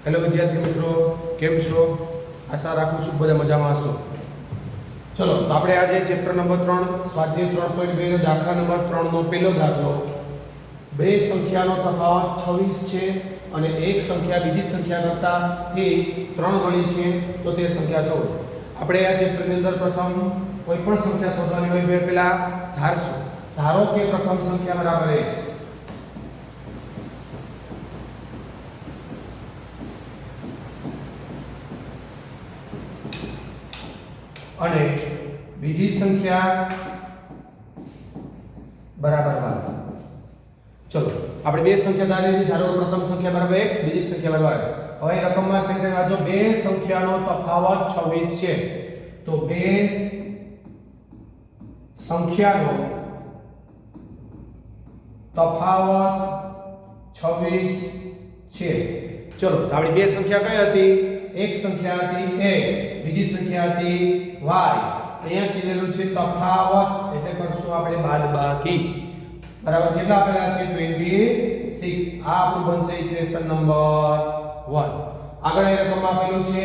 Hello વિદ્યાર્થી મિત્રો, કેમ છો? આશા રાખું છું બધા મજામાં હશો. ચલો તો આપણે આજે ચેપ્ટર નંબર 3 સ્વાધ્યાય 3.2 નો દાખલા નંબર 3 નો પહેલો દાખલો. બે સંખ્યાનો તફાવત 26 છે અને એક સંખ્યા બીજી સંખ્યા કરતાં થી 3 ગણી છે, તો તે સંખ્યા શોધો. આપણે આ ચેપ્ટરની અંદર પ્રથમ કોઈ પણ સંખ્યા શોધવાની હોય પહેલા ધારશું. ધારો કે પ્રથમ સંખ્યા બરાબર x અને બીજી સંખ્યા બરાબર y. ચલો આપણે બે સંખ્યા ધારી ધારો પ્રથમ સંખ્યા બરાબર x, બીજી સંખ્યા બરાબર y. હવે રકમમાં સંખ્યા જો બે સંખ્યાનો તફાવત 26 છે, તો બે સંખ્યાનો તફાવત 26 છે. ચલો તો આપણી બે સંખ્યા કઈ હતી? એક સંખ્યા હતી x, બીજી સંખ્યા હતી y. અહીંયા કીધેલું છે તફાવત, એટલે કરશું આપણે બાદબાકી. બરાબર, કેટલા આપેલા છે? 26. આ આપણું બનશે ઇક્વેશન નંબર 1. આગળ એ રકમ આપેલું છે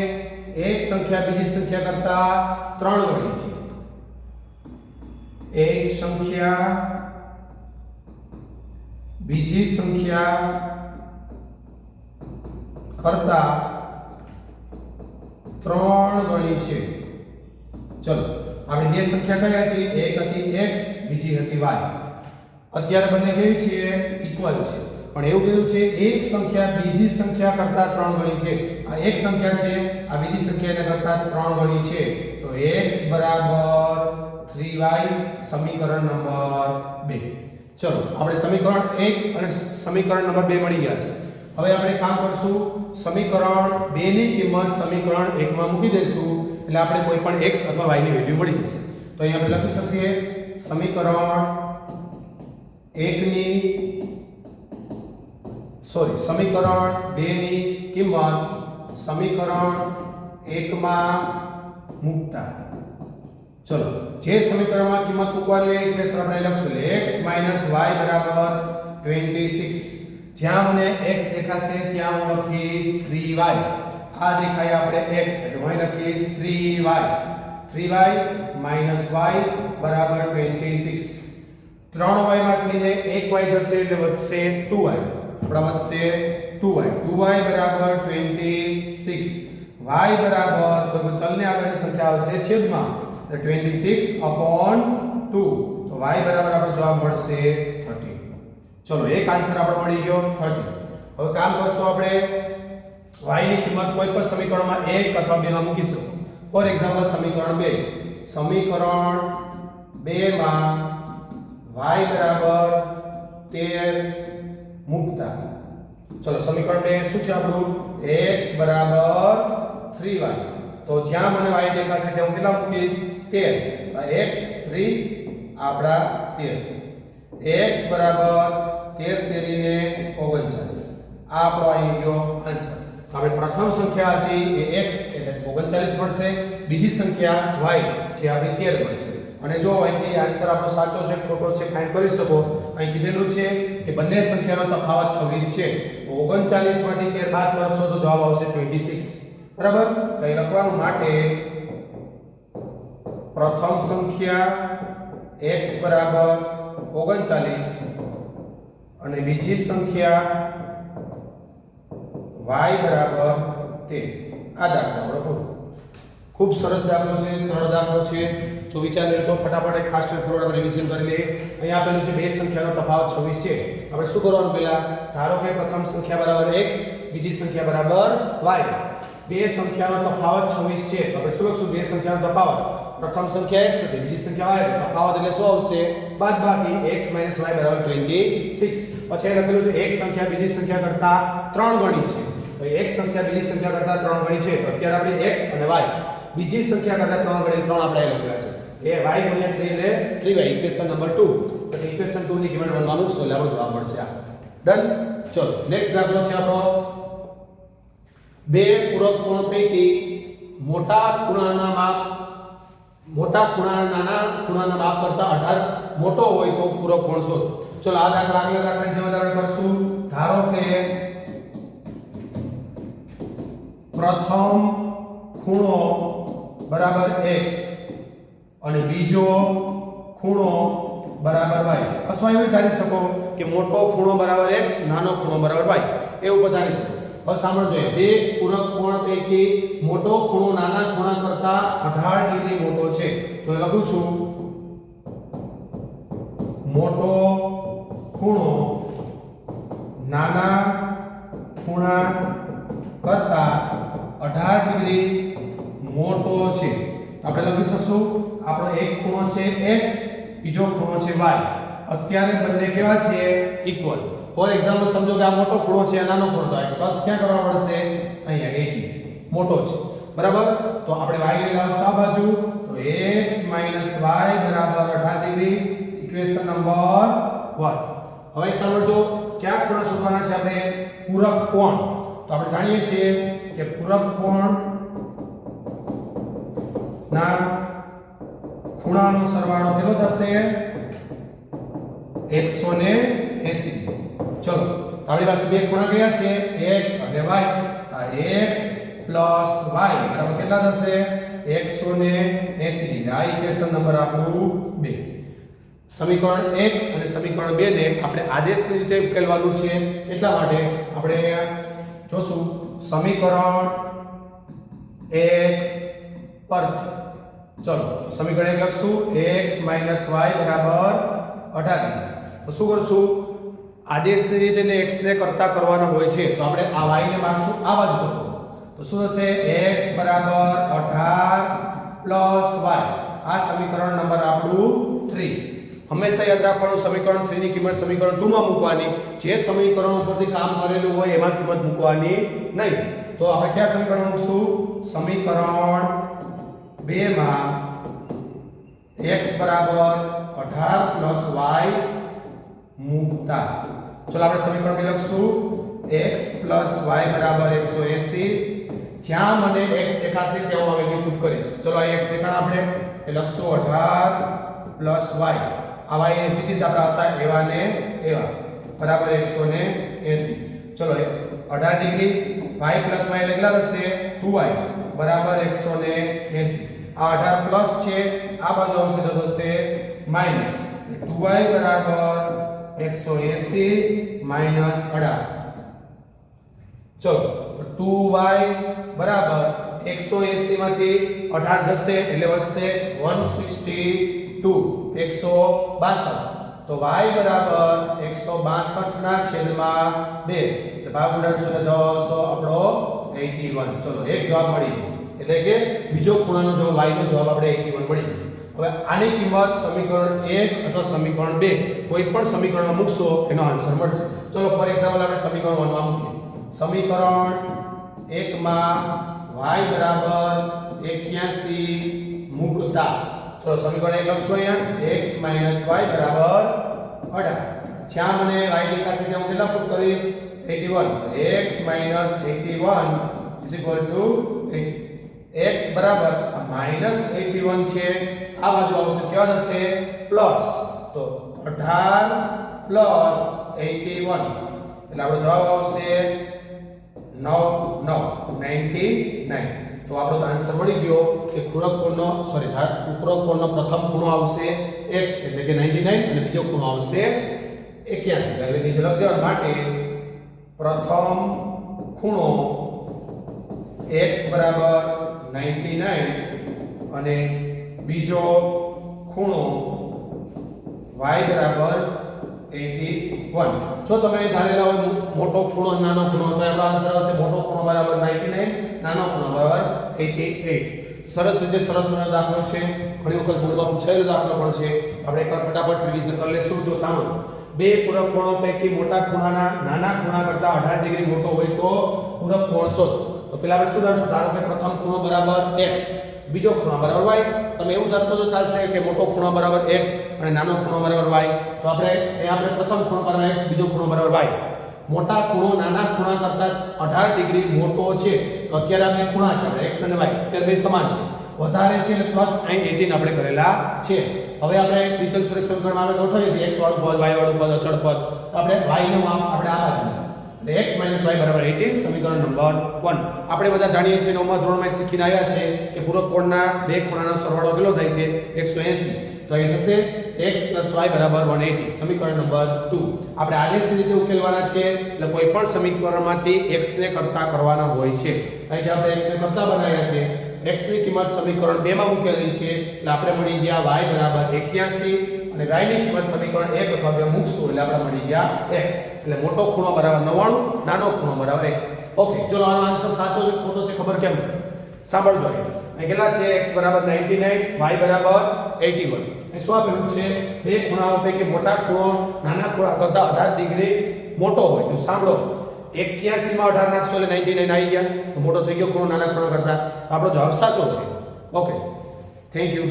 એક સંખ્યા બીજી સંખ્યા કરતા 3 ગણી છે. એક સંખ્યા બીજી સંખ્યા કરતા 3 ગણી છે. ચલો આપણી બે સંખ્યા કઈ હતી? એક હતી x, બીજી હતી y. અત્યારે બંને કેવી છે? ઇક્વલ છે. પણ એવું કીધું છે એક સંખ્યા બીજી સંખ્યા કરતા 3 ગણી છે. આ એક સંખ્યા છે, આ બીજી સંખ્યાને કરતા 3 ગણી છે, તો x બરાબર 3y સમીકરણ નંબર 2. ચલો આપણે સમીકરણ 1 અને સમીકરણ નંબર 2 મળી ગયા છે. હવે આપણે કામ કરશું, સમીકરણ 2 ની કિંમત સમીકરણ 1 માં મૂકી દઈશું, એટલે આપણે કોઈ પણ x અથવા y ની વેલ્યુ મળી જશે. તો અહીં આપણે લખી શકીએ સમીકરણ 2 ની કિંમત સમીકરણ 1 માં મૂકતા. ચલો જે સમીકરણમાં કિંમત મૂકવાની હોય ઇક્વેશન આપણે લખશું x y બરાબર 26. જ્યાં મને x દેખાશે ત્યાં હું લખીશ 3y. આ દેખાય આપણે x, એટલે હું લખીશ 3y. 3y y બરાબર 26. 3y માંથી ને 1y જશે એટલે વધશે 2y. આપણા વધશે 2y. 2y બરાબર 26. y બરાબર કોઈ ચલને આગળની સંખ્યા આવશે છેદમાં, એટલે 26/2. તો y બરાબર આપણો જવાબ મળશે 30. ચલો એક આન્સર આપણો મળી ગયો 30. હવે કામ કરશું આપણે y ની કિંમત કોઈ પણ સમીકરણમાં 1 અથવા 2 માં મૂકીશું. ફોર એક્ઝામ્પલ સમીકરણ 2. સમીકરણ 2 માં y બરાબર 13 મૂકતા. ચલો સમીકરણ 2 શું છે આપણું? x બરાબર 3y. તો જ્યાં મને y દેખાશે ત્યાં હું કેટલા મૂકીશ? 13. x 3 આપડા 13. x બરાબર 13 તેરીને 39. આ આપણો આવી ગયો આન્સર. આપણે પ્રથમ સંખ્યા હતી એ x એટલે 39 મળશે, બીજી સંખ્યા y જે આપણી 13 મળશે. અને જો અહીંથી આન્સર આપણો સાચો છે કે ખોટો છે ફાઇન્ડ કરી શકો. અહીં કીધેલું છે કે બંને સંખ્યાનો તફાવત 26 છે. 39 માંથી 13 બાદ કરશો તો જવાબ આવશે 26. બરાબર, તો અહીં લખવાનું માટે પ્રથમ સંખ્યા x બરાબર 39 અને બીજી સંખ્યા y બરાબર 13. આ દાખલો આપણો પૂરો. ખૂબ સરસ દાખલો છે, સરળ દાખલો છે. જો વિચાર લે તો ફટાફટ એક ફાસ્ટ એન્ડ ફોરવર્ડ રિવિઝન કરી લે. અહીં આપેલું છે બે સંખ્યાનો તફાવત 26 છે. આપણે શું કરવાનું? પહેલા ધારો કે પ્રથમ સંખ્યા બરાબર x, બીજી સંખ્યા બરાબર y. બે સંખ્યાનો તફાવત 26 છે. તો આપણે શું લખશું? બે સંખ્યાનો તફાવત. પ્રથમ સંખ્યા x હતી, બીજી સંખ્યા y હતી. તફાવત એટલે શું આવશે? બાદબાકી x y બરાબર 26. પછી લખેલું છે એક સંખ્યા બીજી સંખ્યા કરતા 3 ગણી છે. તો એક સંખ્યા બીજી સંખ્યા કરતા 3 ગણી છે. તો અત્યારે આપણે x અને y બીજી સંખ્યા કરતા 3 ગણી 3 આપણે લખેલા છે. એ y ગુણ્યા 3 એટલે 3y ઇક્વેશન નંબર 2. પછી ઇક્વેશન 2 ની કિંમત 1 માં મૂકશો એટલે આપણો જવાબ મળશે આ. ડન. ચલો નેક્સ્ટ દાખલો છે આપણો બે પૂરક કોણ પૈકી મોટા ખૂણાના માપ નાના ખૂણાના માપ કરતા 18 મોટો હોય તો પૂરક કોણ શોધો. ચલો આ દાખલા આગલા દાખલાની જેમ આપણે કરશું. ધારો કે પ્રથમ ખૂણો બરાબર x અને બીજો ખૂણો બરાબર y, અથવા એવું ધારી શકો કે મોટો ખૂણો બરાબર x, નાનો ખૂણો બરાબર y, એવું બતાવી શકો. હવે સાંભળજો, બે પૂરક કોણ પૈકી મોટો ખૂણો નાના ખૂણા કરતા 18 ડિગ્રી મોટો છે. તો લખું છું મોટો ખૂણો નાના ખૂણા કરતા 18 ડિગ્રી મોટો છે. આપણે લખી શકશું આપણો એક ખૂણો છે x, બીજો ખૂણો છે y. અત્યારે બંને કેવા છે? ઇક્વલ. ફોર એક્ઝામ્પલ સમજો કે આ મોટો ખૂણો છે, આ નાનો ખૂણો, તો પ્લસ ક્યાં કરવા પડશે? અહીંયા 80 મોટો છે, બરાબર. તો આપણે y ને લાવશું આ બાજુ, તો x - y બરાબર 18 ડિગ્રી, ઇક્વેશન નંબર 1. હવે સાંભળજો, કયા ખૂણા શોધવાના છે આપણે? પૂરક કોણ. તો આપણે જાણીએ છીએ કે પૂરક કોણ ના ખૂણાનો સરવાળો કેટલો થશે? 180. ચલો, આપણી પાસે બે ખૂણા કયા છે? x અને y. આ x પ્લસ y બરાબર કેટલા થશે? 180 ડિગ્રી. આ ઇક્વેશન નંબર આપણું 2. સમીકરણ 1 અને સમીકરણ 2 ને આપણે આદેશની રીતે ઉકેલવાનું છે. એટલા માટે આપણે જોશું સમીકરણ 1 પરથી. ચલો, સમીકરણ 1 લખશું x - y બરાબર 18. તો શું કરશું? આદેશની રીતે ને x ને કરતા કરવાનો હોય છે, તો આપણે આ y ને મારશું આ બાજુ તરફ. તો શું થશે? x બરાબર 18 પ્લસ y. આ સમીકરણ નંબર આપણું 3. હંમેશા યાદ રાખવાનું, સમીકરણ 3 ની કિંમત સમીકરણ 2 માં મૂકવાની. જે સમીકરણ ઉપરથી કામ કરેલું હોય એમાં કિંમત મૂકવાની નહીં. તો આપણે કયા સમીકરણ મૂકશું? સમીકરણ 2 માં x બરાબર 18 પ્લસ y મૂકતા. ચલો આપણે સમીકરણ 2 લખશું x પ્લસ y બરાબર 180. જ્યાં મને x દેખાશે ત્યાં હું વેલ્યુ પુટ કરીશ. ચલો આ x દેખાણ આપણે એ લખશું 18 પ્લસ y. આ y એ સીધી આપણા હતા એવા ને એવા બરાબર 180. ચલો 18 ડિગ્રી, y પ્લસ y કેટલા થશે? 2y બરાબર 180. આ 18 પ્લસ છે, આ બાજુ આવશે તો થશે માઈનસ. 2y બરાબર 180 માઈનસ 18. ચલો 2y બરાબર 180 માંથી 18 જશે એટલે વધશે 162, 162. તો y બરાબર 162 ના છેદમાં 2 એટલે ભાગ ઉડાડશો તો જવાબ આવશે આપણો 81. ચલો એક જવાબ મળી ગયો, એટલે કે બીજો ખૂણાનો જવાબ y નો જવાબ આપણે 81 મળી ગયો. હવે આની કિંમત સમીકરણ 1 અથવા સમીકરણ 2 કોઈ પણ સમીકરણમાં મૂકશો એનો આન્સર મળશે. ચલો ફોર એક્ઝામ્પલ આપણે સમીકરણ 1 માં મૂકીએ. સમીકરણ 1 માં y બરાબર 81 મૂકતા. ચલો સમીકરણ 1 લખશું અહીંયા x - y બરાબર 18. જ્યાં મને y દેખાશે ત્યાં હું કેટલા પુટ કરીશ? 81. x - 81 = 80. x બરાબર -81 છે, આ બાજુ આવશે કેવા થશે? પ્લસ. તો 18 પ્લસ 81 એટલે આપણો જવાબ આવશે 99. તો આપણો આન્સર મળી ગયો કે પૂરક કોણનો ઉપરોક્ત કોણનો પ્રથમ ખૂણો આવશે x એટલે કે 99 અને બીજો ખૂણો આવશે 81. એટલે નીચે લખી દેવા માટે પ્રથમ ખૂણો x બરાબર 99 અને બીજો ખૂણો y બરાબર 81. જો તમે ધારેલા હોય મોટો ખૂણો નાનો ખૂણો, તો આપણો આન્સર આવશે મોટો ખૂણો બરાબર 99, નાનો ખૂણો બરાબર 88. સરસ રીતે સરસ દાખલો છે, ઘણી વખત બોર્ડમાં પૂછાયેલો દાખલો પણ છે. આપણે એકવાર ફટાફટ રિવિઝન કરી લેશું. જો સાંભળો, બે પૂરક કોણો પૈકી મોટા ખૂણાના નાના ખૂણા કરતા 18 ડિગ્રી મોટો હોય તો પૂરક કોણ શોધો. તો પહેલા આપણે શું ધારશું? ધારો કે પ્રથમ ખૂણો બરાબર x, બીજો ખૂણો બરાબર y. તમે એવું ધારતો તો ચાલશે કે મોટો ખૂણો બરાબર x અને નાનો ખૂણો બરાબર y. તો આપણે પ્રથમ ખૂણો બરાબર x, બીજો ખૂણો બરાબર y. મોટા ખૂણો નાના ખૂણા કરતા 18 ડિગ્રી મોટો છે. તો અત્યારે આ બે ખૂણા છે, x અને y અત્યારે બે સમાન છે, વધારે છે એટલે પ્લસ અહીં 18 આપણે કરેલા છે. હવે આપણે વિચલ સુરેખ સમીકરણમાં આપણે ગોઠવીએ છીએ x વાળું પદ, y વાળું પદ, અચળ પદ. તો આપણે y નું માપ આપણે આ બાજુ એટલે x y બરાબર 18 સમીકરણ નંબર 1. આપણે બધા જાણીએ છીએ 9મા ધોરણમાં શીખીને આવ્યા છે કે પૂરક કોણના બે ખૂણાનો સરવાળો કેટલો થાય છે 180. તો અહીં થશે x y બરાબર 180 સમીકરણ નંબર 2. આપણે આદેશ રીતે ઉકેલવાના છે એટલે કોઈ પણ સમીકરણમાંથી x ને કરતા કરવાના હોય છે. અહીં આપણે x ને કરતા બનાવ્યા છે. x ની કિંમત સમીકરણ 2 માં મૂકેલી છે એટલે આપણે મળી ગયા y બરાબર 81 અને y ની કિંમત સમીકરણ 1 અથવા 2 મૂકશું એટલે આપણે મળી ગયા x. એટલે મોટો ખૂણો બરાબર 99, નાનો ખૂણો બરાબર 1. ઓકે, ચલો આનો આન્સર સાચો છે ખોટો છે ખબર કેમ? સાંભળજો. અહીં કેટલા છે? x બરાબર 99, y બરાબર 81. એ શું આપેલું છે? બે ખૂણાઓ પૈકી મોટા ખૂણો નાના ખૂણા કરતા 18 ડિગ્રી મોટો હોય. તો સાંભળો, 81 માં 18 નાખશો એટલે 99 આવી ગયા. તો મોટો થઈ ગયો ખૂણો નાના ખૂણા કરતા. તો આપણો જવાબ સાચો છે. Okay, thank you.